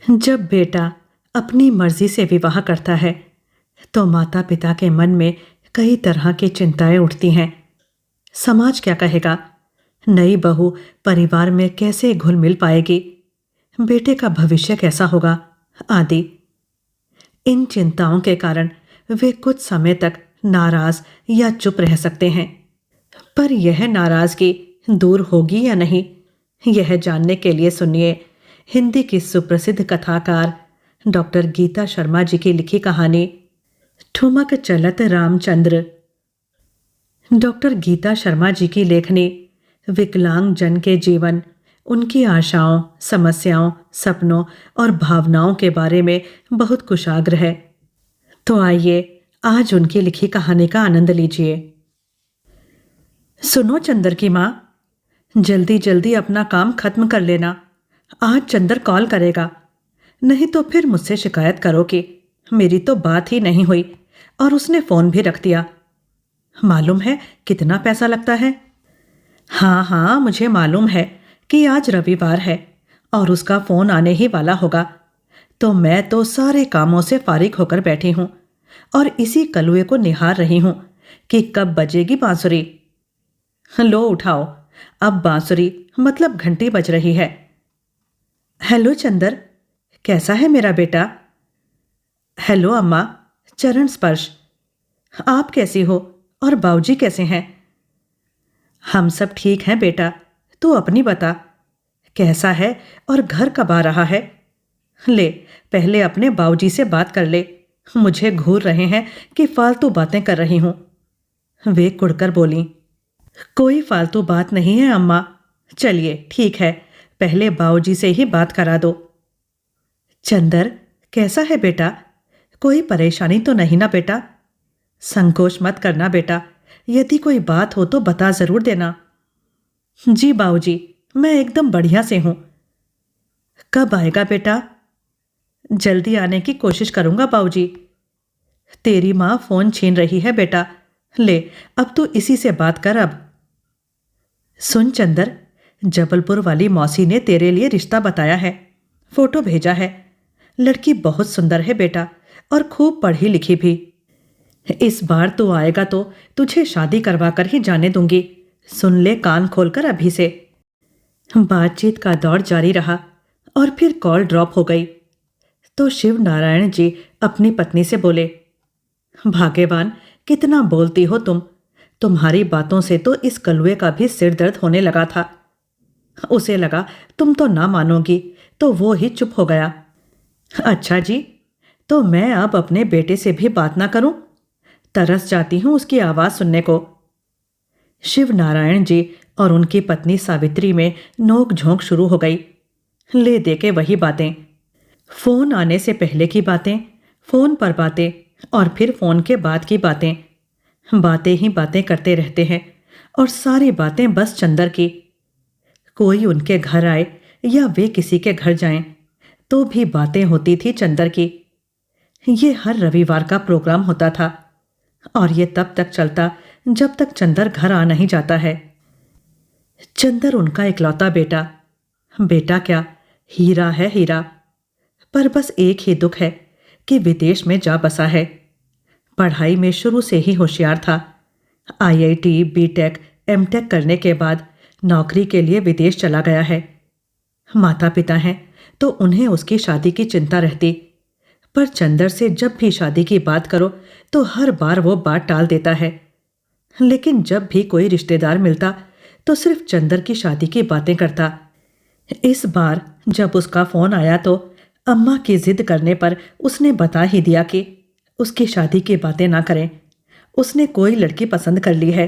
जब बेटा अपनी मर्जी से विवाह करता है तो माता पिता के मन में कई तरह की चिंताएं उठती हैं। समाज क्या कहेगा, नई बहू परिवार में कैसे घुल मिल पाएगी, बेटे का भविष्य कैसा होगा आदि। इन चिंताओं के कारण वे कुछ समय तक नाराज या चुप रह सकते हैं। पर यह नाराजगी दूर होगी या नहीं, यह जानने के लिए सुनिए हिंदी की सुप्रसिद्ध कथाकार डॉक्टर गीता शर्मा जी की लिखी कहानी ठुमक चलत रामचंद्र। डॉक्टर गीता शर्मा जी की लेखनी विकलांग जन के जीवन, उनकी आशाओं, समस्याओं, सपनों और भावनाओं के बारे में बहुत कुशाग्र है। तो आइए आज उनकी लिखी कहानी का आनंद लीजिए। सुनो चंदर की माँ, जल्दी जल्दी अपना काम खत्म कर लेना। आज चंदर कॉल करेगा, नहीं तो फिर मुझसे शिकायत करोगे। मेरी तो बात ही नहीं हुई और उसने फोन भी रख दिया। मालूम है कितना पैसा लगता है? हाँ हाँ, मुझे मालूम है कि आज रविवार है और उसका फोन आने ही वाला होगा। तो मैं तो सारे कामों से फारिग होकर बैठी हूँ और इसी कलुए को निहार रही हूँ कि कब बजेगी बांसुरी। लो उठाओ, अब बांसुरी मतलब घंटी बज रही है। हेलो चंदर, कैसा है मेरा बेटा? हेलो अम्मा, चरण स्पर्श। आप कैसी हो और बाऊजी कैसे हैं? हम सब ठीक हैं बेटा, तू अपनी बता, कैसा है और घर कब आ रहा है? ले, पहले अपने बाऊजी से बात कर ले, मुझे घूर रहे हैं कि फालतू बातें कर रही हूं। वे कुड़कर बोली, कोई फालतू बात नहीं है अम्मा। चलिए ठीक है, पहले बाऊजी से ही बात करा दो। चंदर, कैसा है बेटा? कोई परेशानी तो नहीं ना बेटा? संकोच मत करना बेटा, यदि कोई बात हो तो बता जरूर देना। जी बाऊजी, मैं एकदम बढ़िया से हूं। कब आएगा बेटा? जल्दी आने की कोशिश करूंगा बाऊजी। तेरी माँ फोन छीन रही है बेटा, ले अब तू इसी से बात कर अब। सुन चंदर, जबलपुर वाली मौसी ने तेरे लिए रिश्ता बताया है, फोटो भेजा है। लड़की बहुत सुंदर है बेटा और खूब पढ़ी लिखी भी। इस बार तू आएगा तो तुझे शादी करवा कर ही जाने दूंगी, सुन ले कान खोलकर अभी से। बातचीत का दौर जारी रहा और फिर कॉल ड्रॉप हो गई। तो शिव नारायण जी अपनी पत्नी से बोले, भाग्यवान, कितना बोलती हो तुम। तुम्हारी बातों से तो इस कलुए का भी सिर दर्द होने लगा था। उसे लगा तुम तो ना मानोगी, तो वो ही चुप हो गया। अच्छा जी, तो मैं अब अपने बेटे से भी बात ना करूं? तरस जाती हूं उसकी आवाज सुनने को। शिव नारायण जी और उनकी पत्नी सावित्री में नोक झोंक शुरू हो गई। ले दे के वही बातें, फोन आने से पहले की बातें, फोन पर बातें और फिर फोन के बाद की बातें। बातें ही बातें करते रहते हैं और सारी बातें बस चंदर की। कोई उनके घर आए या वे किसी के घर जाएं तो भी बातें होती थी चंदर की। ये हर रविवार का प्रोग्राम होता था और ये तब तक चलता जब तक चंदर घर आ नहीं जाता है। चंदर उनका इकलौता बेटा, बेटा क्या, हीरा है हीरा। पर बस एक ही दुख है कि विदेश में जा बसा है। पढ़ाई में शुरू से ही होशियार था। आईआईटी, बीटेक, एमटेक करने के बाद नौकरी के लिए विदेश चला गया है। माता पिता हैं तो उन्हें उसकी शादी की चिंता रहती, पर चंदर से जब भी शादी की बात करो तो हर बार वो बात टाल देता है। लेकिन जब भी कोई रिश्तेदार मिलता तो सिर्फ चंदर की शादी की बातें करता। इस बार जब उसका फोन आया तो अम्मा की जिद करने पर उसने बता ही दिया कि उसकी शादी की बातें ना करें, उसने कोई लड़की पसंद कर ली है।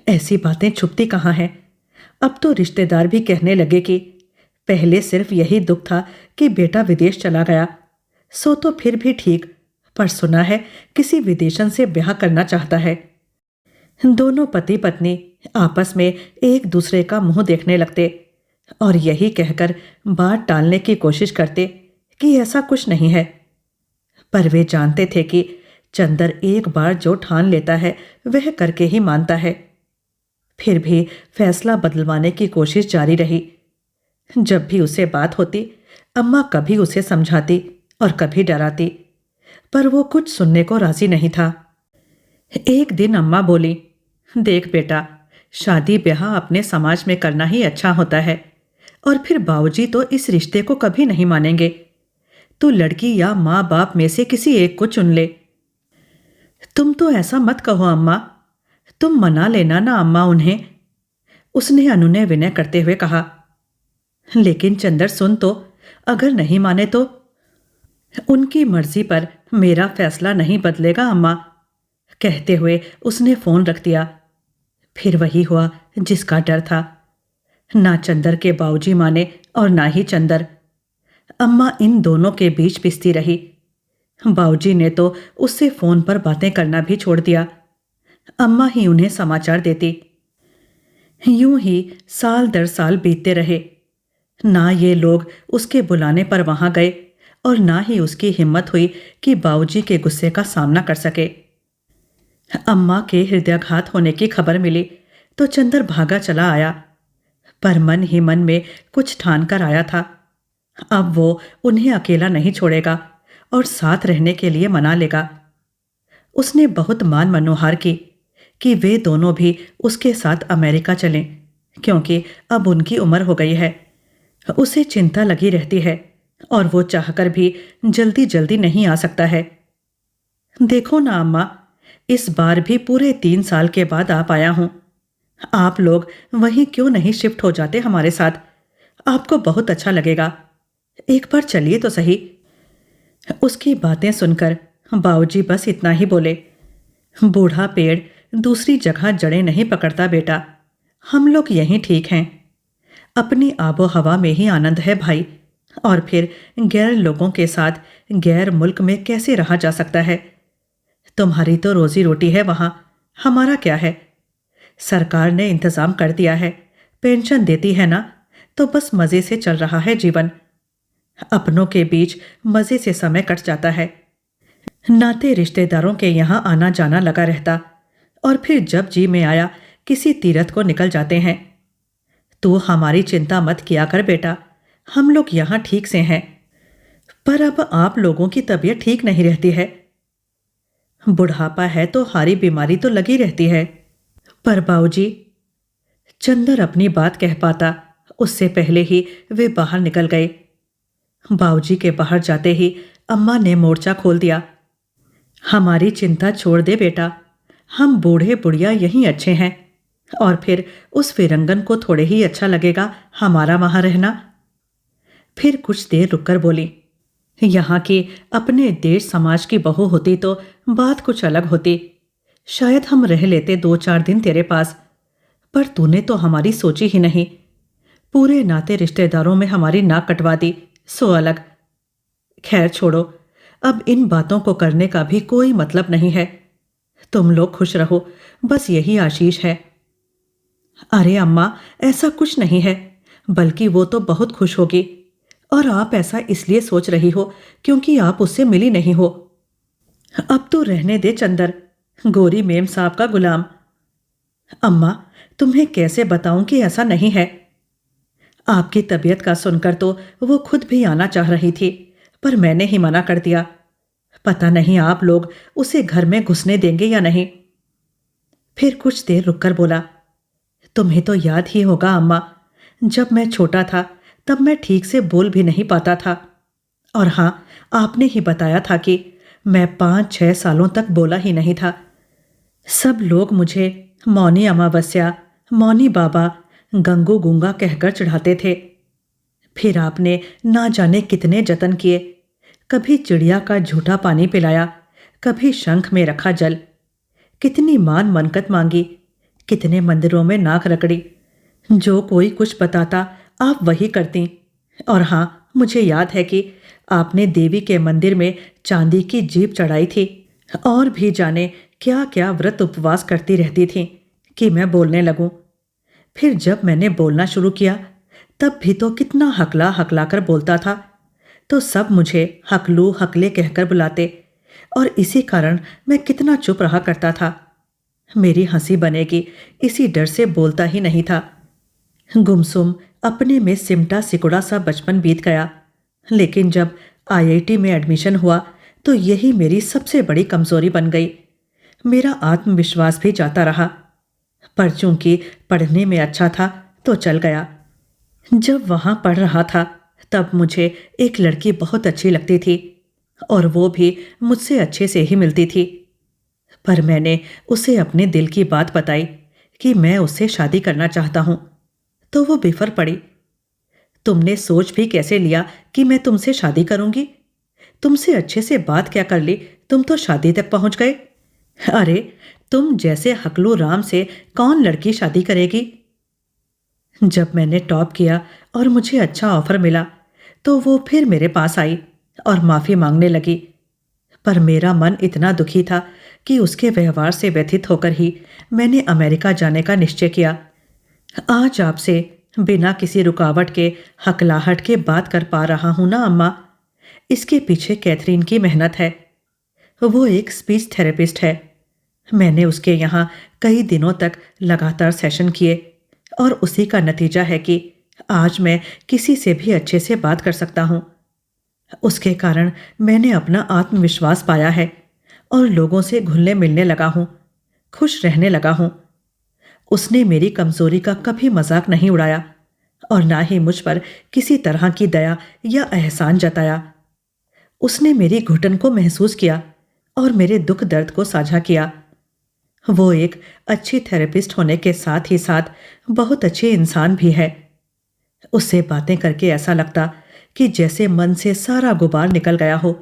ऐसी बातें छुपती कहाँ हैं? अब तो रिश्तेदार भी कहने लगे कि पहले सिर्फ यही दुख था कि बेटा विदेश चला गया, सो तो फिर भी ठीक, पर सुना है किसी विदेशन से ब्याह करना चाहता है। दोनों पति पत्नी आपस में एक दूसरे का मुंह देखने लगते और यही कहकर बात टालने की कोशिश करते कि ऐसा कुछ नहीं है। पर वे जानते थे कि चंदर एक बार जो ठान लेता है वह करके ही मानता है। फिर भी फैसला बदलवाने की कोशिश जारी रही। जब भी उससे बात होती अम्मा कभी उसे समझाती और कभी डराती, पर वो कुछ सुनने को राजी नहीं था। एक दिन अम्मा बोली, देख बेटा, शादी ब्याह अपने समाज में करना ही अच्छा होता है, और फिर बाबूजी तो इस रिश्ते को कभी नहीं मानेंगे। तू लड़की या माँ बाप में से किसी एक को चुन ले। तुम तो ऐसा मत कहो अम्मा, तुम मना लेना ना अम्मा उन्हें, उसने अनुनय विनय करते हुए कहा। लेकिन चंदर सुन तो, अगर नहीं माने तो? उनकी मर्जी पर मेरा फैसला नहीं बदलेगा अम्मा, कहते हुए उसने फोन रख दिया। फिर वही हुआ जिसका डर था। ना चंदर के बाबूजी माने और ना ही चंदर। अम्मा इन दोनों के बीच पिसती रही। बाबूजी ने तो उससे फोन पर बातें करना भी छोड़ दिया। अम्मा ही उन्हें समाचार देती। यूं ही साल दर साल बीतते रहे। ना ये लोग उसके बुलाने पर वहां गए और ना ही उसकी हिम्मत हुई कि बाबूजी के गुस्से का सामना कर सके। अम्मा के हृदयाघात होने की खबर मिली तो चंदर भागा चला आया, पर मन ही मन में कुछ ठान कर आया था। अब वो उन्हें अकेला नहीं छोड़ेगा और साथ रहने के लिए मना लेगा। उसने बहुत मान मनोहार की कि वे दोनों भी उसके साथ अमेरिका चलें, क्योंकि अब उनकी उम्र हो गई है। उसे चिंता लगी रहती है और वो चाहकर भी जल्दी जल्दी नहीं आ सकता है। देखो ना अम्मा, इस बार भी पूरे 3 साल के बाद आ पाया हूं। आप लोग वहीं क्यों नहीं शिफ्ट हो जाते हमारे साथ? आपको बहुत अच्छा लगेगा। एक बार चलिए तो सही। उसकी बातें सुनकर बाबूजी बस इतना ही बोले, बूढ़ा पेड़ दूसरी जगह जड़ें नहीं पकड़ता बेटा, हम लोग यहीं ठीक हैं। अपनी आबो हवा में ही आनंद है भाई, और फिर गैर लोगों के साथ गैर मुल्क में कैसे रहा जा सकता है? तुम्हारी तो रोजी रोटी है वहां, हमारा क्या है? सरकार ने इंतजाम कर दिया है, पेंशन देती है ना, तो बस मजे से चल रहा है जीवन। अपनों के बीच मजे से समय कट जाता है। नाते रिश्तेदारों के यहाँ आना जाना लगा रहता, और फिर जब जी में आया किसी तीरथ को निकल जाते हैं। तू हमारी चिंता मत किया कर बेटा, हम लोग यहाँ ठीक से हैं। पर अब आप लोगों की तबीयत ठीक नहीं रहती है। बुढ़ापा है तो हारी बीमारी तो लगी रहती है। पर बाबूजी, चंदर अपनी बात कह पाता उससे पहले ही वे बाहर निकल गए। बाबूजी के बाहर जाते ही अम्मा ने मोर्चा खोल दिया। हमारी चिंता छोड़ दे बेटा, हम बूढ़े बुढ़िया यहीं अच्छे हैं, और फिर उस वीरंगन को थोड़े ही अच्छा लगेगा हमारा वहां रहना। फिर कुछ देर रुककर बोली, यहाँ की अपने देश समाज की बहू होती तो बात कुछ अलग होती। शायद हम रह लेते 2-4 दिन तेरे पास, पर तूने तो हमारी सोची ही नहीं। पूरे नाते रिश्तेदारों में हमारी नाक कटवा दी, सो अलग। खैर छोड़ो, अब इन बातों को करने का भी कोई मतलब नहीं है। तुम लोग खुश रहो, बस यही आशीष है। अरे अम्मा, ऐसा कुछ नहीं है, बल्कि वो तो बहुत खुश होगी, और आप ऐसा इसलिए सोच रही हो क्योंकि आप उससे मिली नहीं हो। अब तो रहने दे चंदर, गोरी मेम साहब का गुलाम। अम्मा, तुम्हें कैसे बताऊं कि ऐसा नहीं है। आपकी तबीयत का सुनकर तो वो खुद भी आना चाह रही थी, पर मैंने ही मना कर दिया। पता नहीं आप लोग उसे घर में घुसने देंगे या नहीं। फिर कुछ देर रुककर बोला, तुम्हें तो याद ही होगा अम्मा, जब मैं छोटा था तब मैं ठीक से बोल भी नहीं पाता था। और हाँ, आपने ही बताया था कि मैं 5-6 सालों तक बोला ही नहीं था। सब लोग मुझे मौनी अमावस्या, मौनी बाबा, गंगू गूंगा कहकर चढ़ाते थे। फिर आपने ना जाने कितने जतन किए, कभी चिड़िया का झूठा पानी पिलाया, कभी शंख में रखा जल, कितनी मान मनकत मांगी, कितने मंदिरों में नाक रगड़ी। जो कोई कुछ बताता आप वही करती। और हाँ, मुझे याद है कि आपने देवी के मंदिर में चांदी की जीप चढ़ाई थी, और भी जाने क्या क्या व्रत उपवास करती रहती थी कि मैं बोलने लगूं। फिर जब मैंने बोलना शुरू किया तब भी तो कितना हकला हकला कर बोलता था, तो सब मुझे हकलू हकले कहकर बुलाते, और इसी कारण मैं कितना चुप रहा करता था। मेरी हंसी बनेगी इसी डर से बोलता ही नहीं था। गुमसुम अपने में सिमटा सिकुड़ा सा बचपन बीत गया, लेकिन जब आईआईटी में एडमिशन हुआ तो यही मेरी सबसे बड़ी कमजोरी बन गई। मेरा आत्मविश्वास भी जाता रहा। पर चूंकि पढ़ने में अच्छा था तो चल गया। जब वहां पढ़ रहा था तब मुझे एक लड़की बहुत अच्छी लगती थी और वो भी मुझसे अच्छे से ही मिलती थी। पर मैंने उसे अपने दिल की बात बताई कि मैं उससे शादी करना चाहता हूं, तो वो बिफर पड़ी। तुमने सोच भी कैसे लिया कि मैं तुमसे शादी करूंगी? तुमसे अच्छे से बात क्या कर ली, तुम तो शादी तक पहुंच गए। अरे, तुम जैसे हकलू राम से कौन लड़की शादी करेगी? जब मैंने टॉप किया और मुझे अच्छा ऑफर मिला तो वो फिर मेरे पास आई और माफी मांगने लगी। पर मेरा मन इतना दुखी था कि उसके व्यवहार से व्यथित होकर ही मैंने अमेरिका जाने का निश्चय किया। आज आपसे बिना किसी रुकावट के, हकलाहट के बात कर पा रहा हूं ना अम्मा। इसके पीछे कैथरीन की मेहनत है। वो एक स्पीच थेरेपिस्ट है। मैंने उसके यहाँ कई दिनों तक लगातार सेशन किए और उसी का नतीजा है कि आज मैं किसी से भी अच्छे से बात कर सकता हूँ। उसके कारण मैंने अपना आत्मविश्वास पाया है और लोगों से घुलने मिलने लगा हूँ, खुश रहने लगा हूँ। उसने मेरी कमजोरी का कभी मजाक नहीं उड़ाया और ना ही मुझ पर किसी तरह की दया या एहसान जताया। उसने मेरी घुटन को महसूस किया और मेरे दुख दर्द को साझा किया। वो एक अच्छी थेरेपिस्ट होने के साथ ही साथ बहुत अच्छी इंसान भी है। उससे बातें करके ऐसा लगता कि जैसे मन से सारा गुबार निकल गया हो।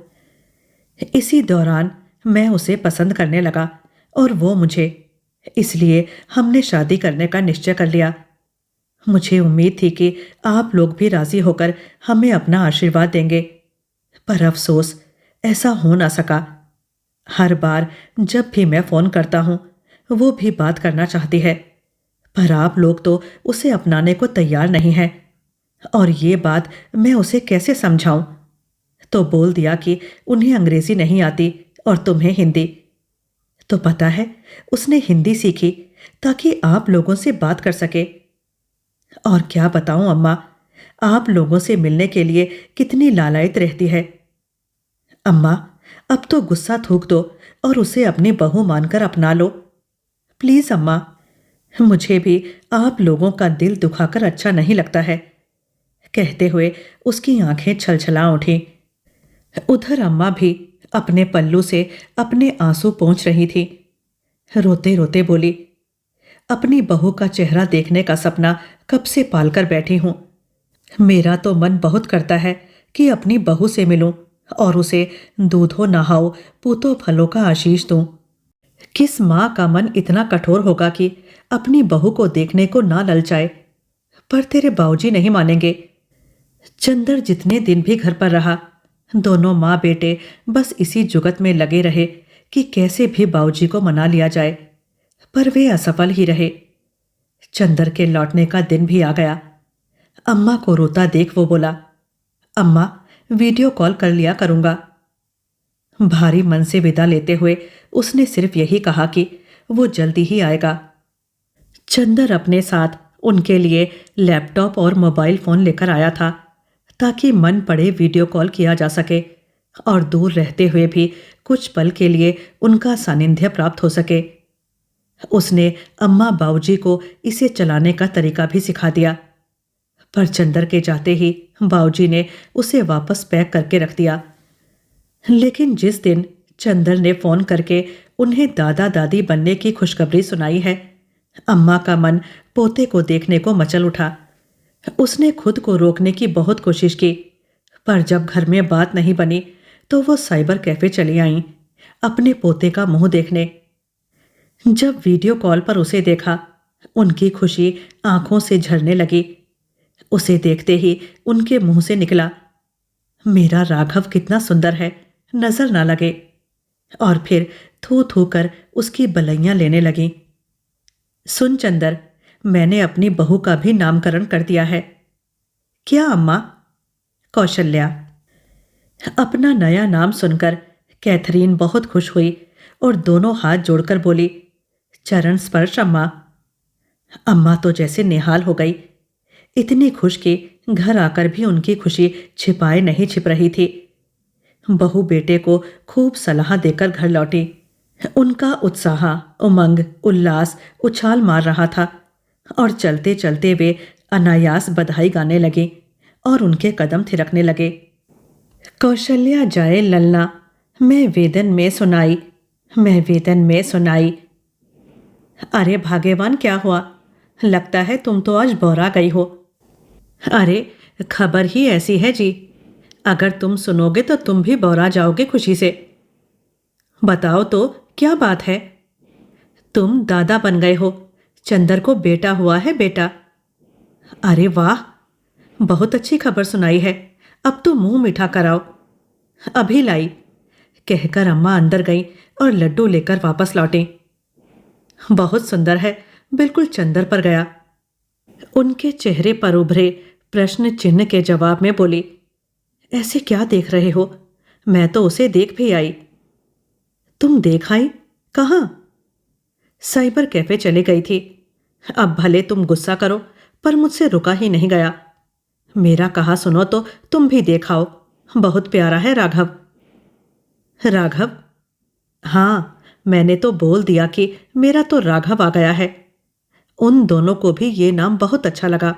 इसी दौरान मैं उसे पसंद करने लगा और वो मुझे। इसलिए हमने शादी करने का निश्चय कर लिया। मुझे उम्मीद थी कि आप लोग भी राजी होकर हमें अपना आशीर्वाद देंगे, पर अफसोस ऐसा हो ना सका। हर बार जब भी मैं फोन करता हूँ वो भी बात करना चाहती है, पर आप लोग तो उसे अपनाने को तैयार नहीं हैं। और ये बात मैं उसे कैसे समझाऊं? तो बोल दिया कि उन्हें अंग्रेजी नहीं आती और तुम्हें हिंदी। तो पता है, उसने हिंदी सीखी ताकि आप लोगों से बात कर सके। और क्या बताऊं अम्मा, आप लोगों से मिलने के लिए कितनी लालायित रहती है। अम्मा, अब तो गुस्सा थूक दो और उसे अपनी बहू मानकर अपना लो। प्लीज अम्मा, मुझे भी आप लोगों का दिल दुखाकर अच्छा नहीं लगता है। कहते हुए उसकी आंखें छलछला उठी। उधर अम्मा भी अपने पल्लू से अपने आंसू पोंछ रही थी। रोते रोते बोली, अपनी बहू का चेहरा देखने का सपना कब से पालकर बैठी हूं। मेरा तो मन बहुत करता है कि अपनी बहू से मिलूं और उसे दूधो नहाओ पूतो फलों का आशीष दूं। किस माँ का मन इतना कठोर होगा कि अपनी बहू को देखने को ना ललचाए? पर तेरे बाबूजी नहीं मानेंगे। चंदर जितने दिन भी घर पर रहा, दोनों माँ बेटे बस इसी जुगत में लगे रहे कि कैसे भी बाबूजी को मना लिया जाए, पर वे असफल ही रहे। चंदर के लौटने का दिन भी आ गया। अम्मा को रोता देख वो बोला, अम्मा, वीडियो कॉल कर लिया करूंगा। भारी मन से विदा लेते हुए उसने सिर्फ यही कहा कि वो जल्दी ही आएगा। चंदर अपने साथ उनके लिए लैपटॉप और मोबाइल फोन लेकर आया था ताकि मन पड़े वीडियो कॉल किया जा सके और दूर रहते हुए भी कुछ पल के लिए उनका सानिध्य प्राप्त हो सके। उसने अम्मा बाबूजी को इसे चलाने का तरीका भी सिखा दिया, पर चंदर के जाते ही बाबूजी ने उसे वापस पैक करके रख दिया। लेकिन जिस दिन चंदर ने फोन करके उन्हें दादा दादी बनने की खुशखबरी सुनाई है, अम्मा का मन पोते को देखने को मचल उठा। उसने खुद को रोकने की बहुत कोशिश की, पर जब घर में बात नहीं बनी तो वो साइबर कैफे चली आईं अपने पोते का मुंह देखने। जब वीडियो कॉल पर उसे देखा, उनकी खुशी आंखों से झरने लगी। उसे देखते ही उनके मुंह से निकला, मेरा राघव कितना सुंदर है, नजर ना लगे। और फिर थू थू कर उसकी बलैयां लेने लगी। सुन चंदर, मैंने अपनी बहू का भी नामकरण कर दिया है। क्या अम्मा? कौशल्या। अपना नया नाम सुनकर कैथरीन बहुत खुश हुई और दोनों हाथ जोड़कर बोली, चरण स्पर्श अम्मा। अम्मा तो जैसे निहाल हो गई। इतनी खुश कि घर आकर भी उनकी खुशी छिपाए नहीं छिप रही थी। बहू बेटे को खूब सलाह देकर घर लौटी। उनका उत्साह, उमंग, उल्लास उछाल मार रहा था और चलते चलते वे अनायास बधाई गाने लगे और उनके कदम थिरकने लगे। कौशल्या जाए ललना, मैं वेदन में सुनाई, मैं वेदन में सुनाई। अरे भाग्यवान, क्या हुआ? लगता है तुम तो आज बौरा गई हो। अरे खबर ही ऐसी है जी, अगर तुम सुनोगे तो तुम भी बौरा जाओगे खुशी से। बताओ तो क्या बात है? तुम दादा बन गए हो, चंदर को बेटा हुआ है, बेटा। अरे वाह, बहुत अच्छी खबर सुनाई है, अब तो मुंह मीठा कराओ। अभी लाई, कहकर अम्मा अंदर गई और लड्डू लेकर वापस लौटी। बहुत सुंदर है, बिल्कुल चंदर पर गया। उनके चेहरे पर उभरे प्रश्न चिन्ह के जवाब में बोली, ऐसे क्या देख रहे हो? मैं तो उसे देख भी आई। तुम देख आई? कहाँ? साइबर कैफे चली गई थी। अब भले तुम गुस्सा करो, पर मुझसे रुका ही नहीं गया। मेरा कहा सुनो तो तुम भी देखाओ, बहुत प्यारा है राघव। राघव? हाँ, मैंने तो बोल दिया कि मेरा तो राघव आ गया है। उन दोनों को भी ये नाम बहुत अच्छा लगा।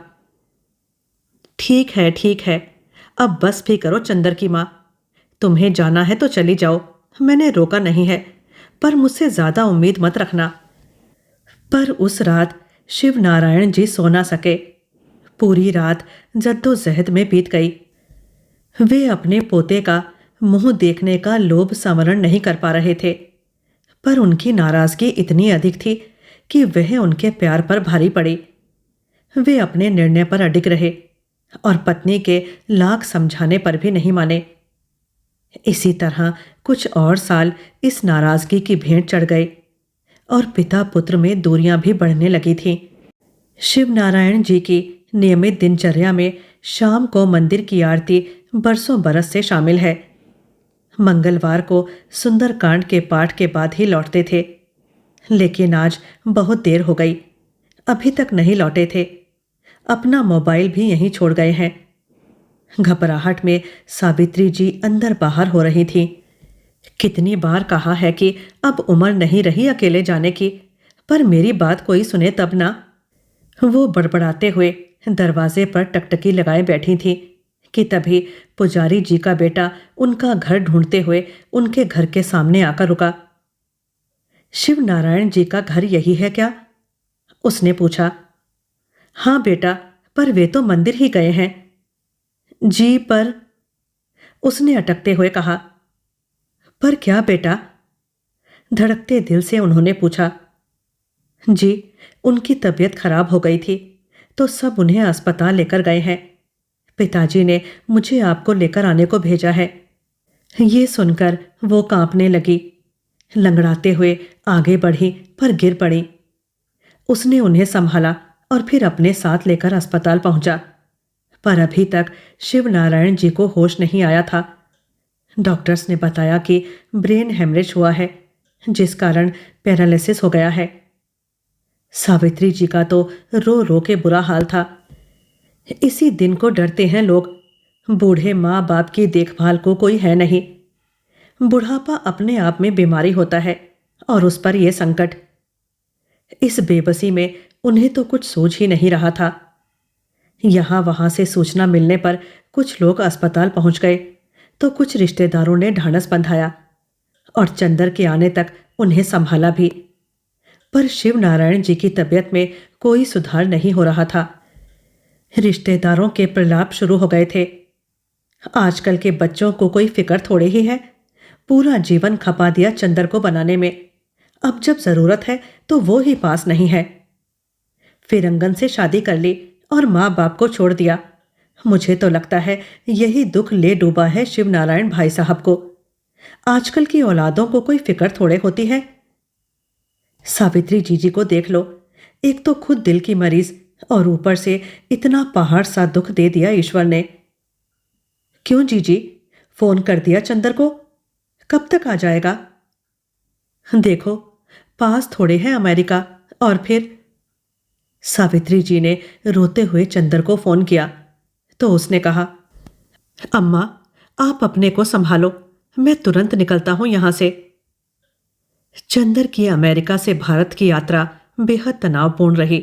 ठीक है, ठीक है, अब बस भी करो चंदर की माँ। तुम्हें जाना है तो चली जाओ, मैंने रोका नहीं है, पर मुझसे ज्यादा उम्मीद मत रखना। पर उस रात शिव नारायण जी सो ना सके। पूरी रात जद्दोजहद में बीत गई। वे अपने पोते का मुंह देखने का लोभ संवरण नहीं कर पा रहे थे, पर उनकी नाराजगी इतनी अधिक थी कि वह उनके प्यार पर भारी पड़ी। वे अपने निर्णय पर अडिग रहे और पत्नी के लाख समझाने पर भी नहीं माने। इसी तरह कुछ और साल इस नाराजगी की भेंट चढ़ गए और पिता पुत्र में दूरियां भी बढ़ने लगी थीं। शिव नारायण जी की नियमित दिनचर्या में शाम को मंदिर की आरती बरसों बरस से शामिल है। मंगलवार को सुंदरकांड के पाठ के बाद ही लौटते थे, लेकिन आज बहुत देर हो गई, अभी तक नहीं लौटे थे। अपना मोबाइल भी यहीं छोड़ गए हैं। घबराहट में सावित्री जी अंदर बाहर हो रही थी। कितनी बार कहा है कि अब उम्र नहीं रही अकेले जाने की, पर मेरी बात कोई सुने तब ना। वो बड़बड़ाते हुए दरवाजे पर टकटकी लगाए बैठी थी कि तभी पुजारी जी का बेटा उनका घर ढूंढते हुए उनके घर के सामने आकर रुका। शिव नारायण जी का घर यही है क्या? उसने पूछा। हाँ बेटा, पर वे तो मंदिर ही गए हैं। जी पर, उसने अटकते हुए कहा। पर क्या बेटा? धड़कते दिल से उन्होंने पूछा। जी, उनकी तबीयत खराब हो गई थी तो सब उन्हें अस्पताल लेकर गए हैं। पिताजी ने मुझे आपको लेकर आने को भेजा है। ये सुनकर वो कांपने लगी, लंगड़ाते हुए आगे बढ़ी पर गिर पड़ी। उसने उन्हें संभाला और फिर अपने साथ लेकर अस्पताल पहुंचा, पर अभी तक शिव नारायण जी को होश नहीं आया था। डॉक्टर्स ने बताया कि ब्रेन हेमरेज हुआ है, जिस कारण पैरालिसिस हो गया है। सावित्री जी का तो रो रो के बुरा हाल था। इसी दिन को डरते हैं लोग। बूढ़े माँ बाप की देखभाल को कोई है नहीं। बुढ़ापा अपने आप में बीमारी होता है और उस पर यह संकट। इस बेबसी में उन्हें तो कुछ सूझ ही नहीं रहा था। यहां वहां से सूचना मिलने पर कुछ लोग अस्पताल पहुंच गए तो कुछ रिश्तेदारों ने ढांढस बंधाया और चंदर के आने तक उन्हें संभाला भी। पर शिव नारायण जी की तबीयत में कोई सुधार नहीं हो रहा था। रिश्तेदारों के प्रलाप शुरू हो गए थे। आजकल के बच्चों को कोई फिक्र थोड़े ही है, पूरा जीवन खपा दिया चंदर को बनाने में, अब जब जरूरत है तो वो ही पास नहीं है। फिरंगन से शादी कर ली और माँ बाप को छोड़ दिया। मुझे तो लगता है यही दुख ले डूबा है शिव नारायण भाई साहब को। आजकल की औलादों को कोई फिक्र थोड़े होती है। सावित्री जीजी को देख लो, एक तो खुद दिल की मरीज और ऊपर से इतना पहाड़ सा दुख दे दिया ईश्वर ने। क्यों जीजी, फोन कर दिया चंदर को? कब तक आ जाएगा? देखो, पास थोड़े है अमेरिका, और फिर सावित्री जी ने रोते हुए चंदर को फोन किया तो उसने कहा, अम्मा, आप अपने को संभालो, मैं तुरंत निकलता हूं यहां से। चंदर की अमेरिका से भारत की यात्रा बेहद तनावपूर्ण रही।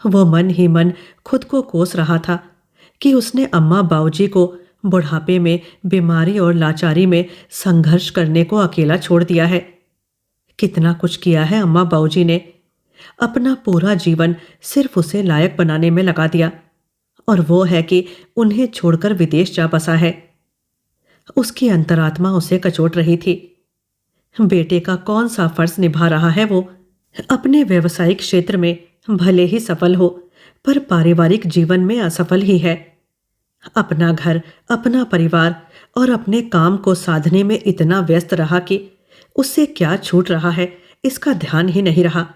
वो मन ही मन खुद को कोस रहा था कि उसने अम्मा बाबूजी को बुढ़ापे में बीमारी और लाचारी में संघर्ष करने को अकेला छोड़ दिया है। कितना कुछ किया है अम्मा बाबूजी ने, अपना पूरा जीवन सिर्फ उसे लायक बनाने में लगा दिया, और वो है कि उन्हें छोड़कर विदेश जा बसा है। उसकी अंतरात्मा उसे कचोट रही थी। बेटे का कौन सा फर्ज निभा रहा है वो? अपने व्यवसायिक क्षेत्र में भले ही सफल हो, पर पारिवारिक जीवन में असफल ही है। अपना घर, अपना परिवार और अपने काम को साधने में इतना व्यस्त रहा कि उससे क्या छूट रहा है इसका ध्यान ही नहीं रहा।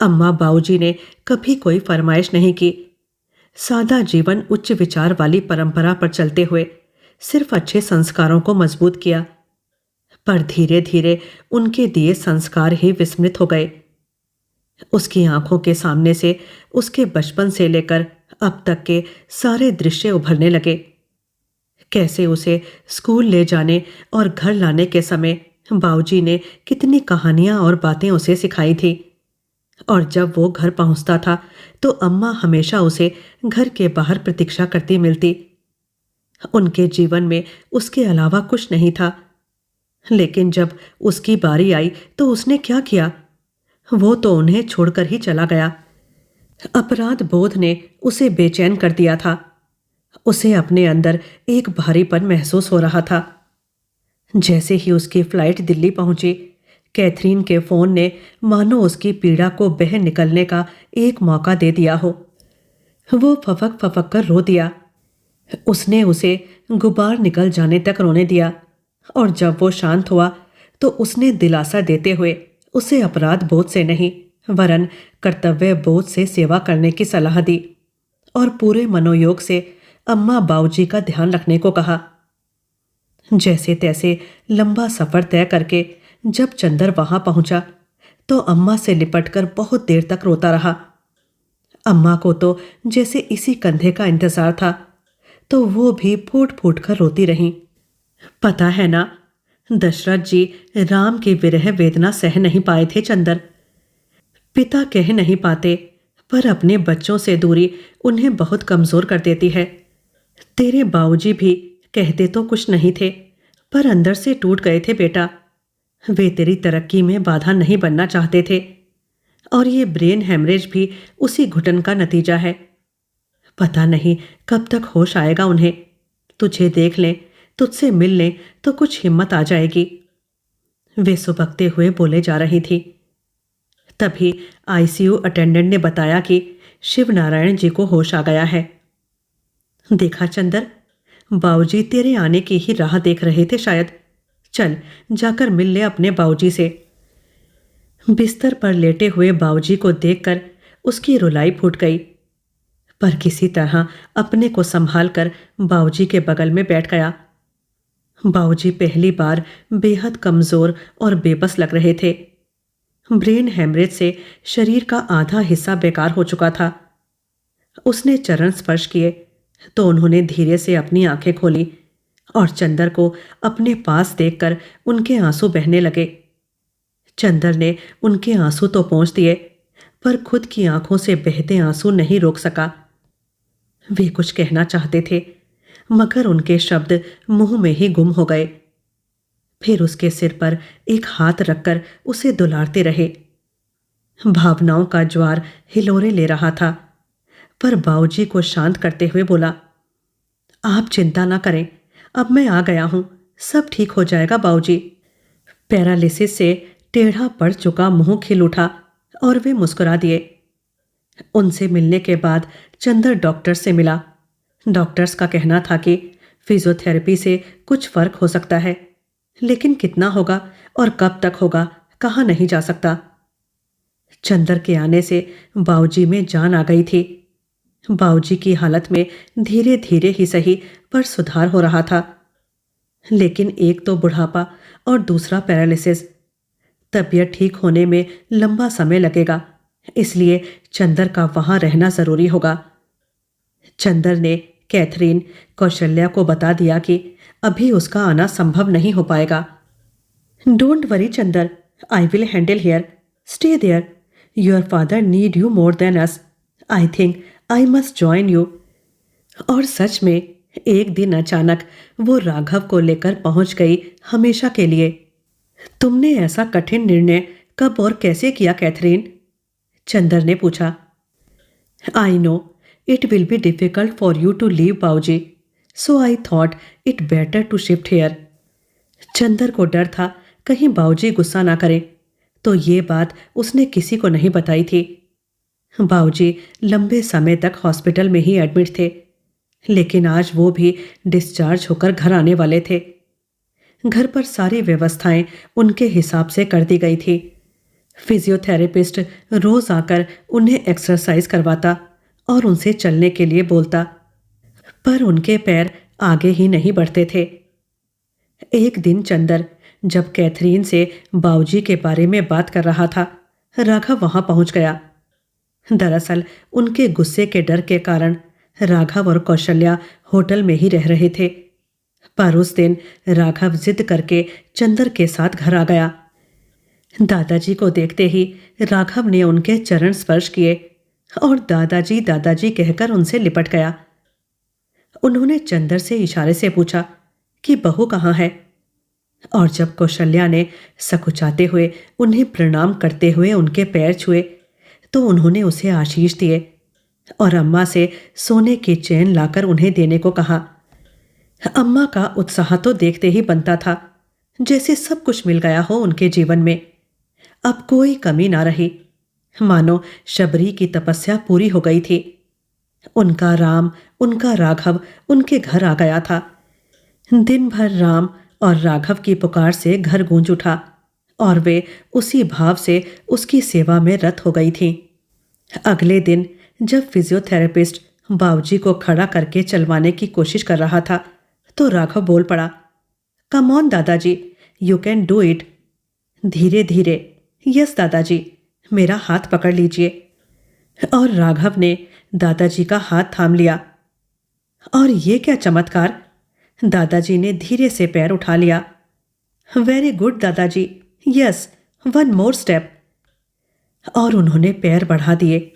अम्मा बाबूजी ने कभी कोई फरमाइश नहीं की। सादा जीवन उच्च विचार वाली परंपरा पर चलते हुए सिर्फ अच्छे संस्कारों को मजबूत किया, पर धीरे धीरे उनके दिए संस्कार ही विस्मृत हो गए। उसकी आंखों के सामने से उसके बचपन से लेकर अब तक के सारे दृश्य उभरने लगे। कैसे उसे स्कूल ले जाने और घर लाने के समय बाबूजी ने कितनी कहानियां और बातें उसे सिखाई थी, और जब वो घर पहुंचता था तो अम्मा हमेशा उसे घर के बाहर प्रतीक्षा करती मिलती। उनके जीवन में उसके अलावा कुछ नहीं था। लेकिन जब उसकी बारी आई तो उसने क्या किया? वो तो उन्हें छोड़कर ही चला गया। अपराध बोध ने उसे बेचैन कर दिया था। उसे अपने अंदर एक भारीपन महसूस हो रहा था। जैसे ही उसकी फ्लाइट दिल्ली पहुंची, कैथरीन के फोन ने मानो उसकी पीड़ा को बह निकलने का एक मौका दे दिया हो। वो फफक फफक कर रो दिया। उसने उसे गुबार निकल जाने तक रोने दिया, और जब वो शांत हुआ तो उसने दिलासा देते हुए उसे अपराध बोध से नहीं वरन कर्तव्य बोध से सेवा करने की सलाह दी, और पूरे मनोयोग से अम्मा बाबूजी का ध्यान रखने को कहा। जैसे तैसे लंबा सफर तय करके जब चंदर वहां पहुंचा तो अम्मा से लिपटकर बहुत देर तक रोता रहा। अम्मा को तो जैसे इसी कंधे का इंतजार था, तो वो भी फूट फूट कर रोती रहीं। पता है ना, दशरथ जी राम की विरह वेदना सह नहीं पाए थे चंदर। पिता कह नहीं पाते, पर अपने बच्चों से दूरी उन्हें बहुत कमजोर कर देती है। तेरे बाबूजी भी कहते तो कुछ नहीं थे, पर अंदर से टूट गए थे बेटा। वे तेरी तरक्की में बाधा नहीं बनना चाहते थे, और ये ब्रेन हेमरेज भी उसी घुटन का नतीजा है। पता नहीं कब तक होश आएगा उन्हें। तुझे देख लें, तुझसे मिल लें तो कुछ हिम्मत आ जाएगी। वे सुबकते हुए बोले जा रही थी। तभी आईसीयू अटेंडेंट ने बताया कि शिव नारायण जी को होश आ गया है। देखा चंदर, बाबूजी तेरे आने की ही राह देख रहे थे शायद। चल जाकर मिल ले अपने बाबूजी से। बिस्तर पर लेटे हुए बाबूजी को देखकर उसकी रुलाई फूट गई, पर किसी तरह अपने को संभाल कर बाबूजी के बगल में बैठ गया। बाबूजी पहली बार बेहद कमजोर और बेबस लग रहे थे। ब्रेन हेमरेज से शरीर का आधा हिस्सा बेकार हो चुका था। उसने चरण स्पर्श किए तो उन्होंने धीरे से अपनी आंखें खोली, और चंदर को अपने पास देखकर उनके आंसू बहने लगे। चंदर ने उनके आंसू तो पोंछ दिए, पर खुद की आंखों से बहते आंसू नहीं रोक सका। वे कुछ कहना चाहते थे, मगर उनके शब्द मुंह में ही गुम हो गए। फिर उसके सिर पर एक हाथ रखकर उसे दुलारते रहे। भावनाओं का ज्वार हिलोरे ले रहा था, पर बाबूजी को शांत करते हुए बोला, आप चिंता ना करें, अब मैं आ गया हूं, सब ठीक हो जाएगा बाबूजी। पैरालिसिस से टेढ़ा पड़ चुका मुंह खिल उठा और वे मुस्कुरा दिए। उनसे मिलने के बाद चंदर डॉक्टर से मिला। डॉक्टर्स का कहना था कि फिजियोथेरेपी से कुछ फर्क हो सकता है, लेकिन कितना होगा और कब तक होगा कहा नहीं जा सकता। चंदर के आने से बाबूजी में जान आ गई थी। बाबूजी की हालत में धीरे धीरे ही सही पर सुधार हो रहा था, लेकिन एक तो बुढ़ापा और दूसरा पैरालिसिस। तबीयत ठीक होने में लंबा समय लगेगा, इसलिए चंदर का वहां रहना जरूरी होगा। चंदर ने कैथरीन कौशल्या को बता दिया कि अभी उसका आना संभव नहीं हो पाएगा। Don't worry Chandar, I will handle here, stay there, your father need you more than us, I think I must join you. और सच में एक दिन अचानक वो राघव को लेकर पहुंच गई हमेशा के लिए। तुमने ऐसा कठिन निर्णय कब और कैसे किया कैथरीन? चंदर ने पूछा। I know it will be difficult for you to leave बाऊजी, so I thought it better to shift here. Chandar को डर था कहीं बाऊजी गुस्सा ना करे, तो ये बात उसने किसी को नहीं बताई थी। बाऊजी लंबे समय तक हॉस्पिटल में ही एडमिट थे, लेकिन आज वो भी डिस्चार्ज होकर घर आने वाले थे। घर पर सारी व्यवस्थाएं उनके हिसाब से कर दी गई थी। फिजियोथेरेपिस्ट रोज आकर उन्हें एक्सरसाइज करवाता और उनसे चलने के लिए बोलता, पर उनके पैर आगे ही नहीं बढ़ते थे। एक दिन चंदर जब कैथरीन से बाऊजी के बारे में बात कर रहा था, राघव वहां पहुंच गया। दरअसल उनके गुस्से के डर के कारण राघव और कौशल्या होटल में ही रह रहे थे, पर उस दिन राघव जिद करके चंदर के साथ घर आ गया। दादाजी को देखते ही राघव ने उनके चरण स्पर्श किए और दादाजी दादाजी कहकर उनसे लिपट गया। उन्होंने चंदर से इशारे से पूछा कि बहू कहाँ है, और जब कौशल्या ने सकुचाते हुए उन्हें प्रणाम करते हुए उनके पैर छुए तो उन्होंने उसे आशीष दिए और अम्मा से सोने की चेन लाकर उन्हें देने को कहा। अम्मा का उत्साह तो देखते ही बनता था, जैसे सब कुछ मिल गया हो उनके जीवन में। अब कोई कमी ना रही, मानो शबरी की तपस्या पूरी हो गई थी। उनका राम, उनका राघव उनके घर आ गया था। दिन भर राम और राघव की पुकार से घर गूंज उठा और वे उसी भाव से उसकी सेवा में रत हो गई थीं। अगले दिन जब फिजियोथेरेपिस्ट बाऊजी को खड़ा करके चलवाने की कोशिश कर रहा था तो राघव बोल पड़ा, कम ऑन दादाजी, यू कैन डू इट। धीरे धीरे, यस दादाजी, मेरा हाथ पकड़ लीजिए। और राघव ने दादाजी का हाथ थाम लिया। और ये क्या चमत्कार, दादाजी ने धीरे से पैर उठा लिया। वेरी गुड दादाजी, यस, वन मोर स्टेप। और उन्होंने पैर बढ़ा दिए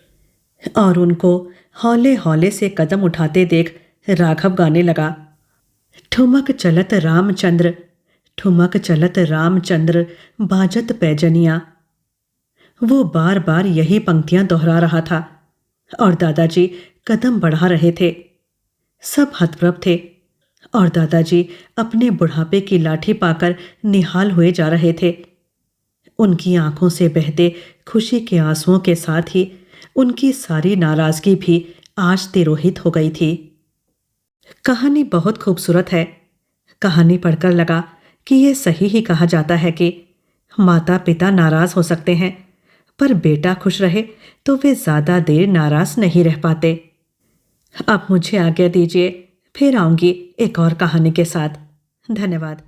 और उनको हौले हौले से कदम उठाते देख राघव गाने लगा, ठुमक चलत रामचंद्र, ठुमक चलत रामचंद्र, बाजत पैजनिया। वो बार बार यही पंक्तियां दोहरा रहा था और दादाजी कदम बढ़ा रहे थे। सब हतप्रभ थे और दादाजी अपने बुढ़ापे की लाठी पाकर निहाल हुए जा रहे थे। उनकी आंखों से बहते खुशी के आंसुओं के साथ ही उनकी सारी नाराजगी भी आज तिरोहित हो गई थी। कहानी बहुत खूबसूरत है। कहानी पढ़कर लगा कि ये सही ही कहा जाता है कि माता पिता नाराज हो सकते हैं, पर बेटा खुश रहे तो वे ज्यादा देर नाराज नहीं रह पाते। अब मुझे आज्ञा दीजिए, फिर आऊंगी एक और कहानी के साथ। धन्यवाद।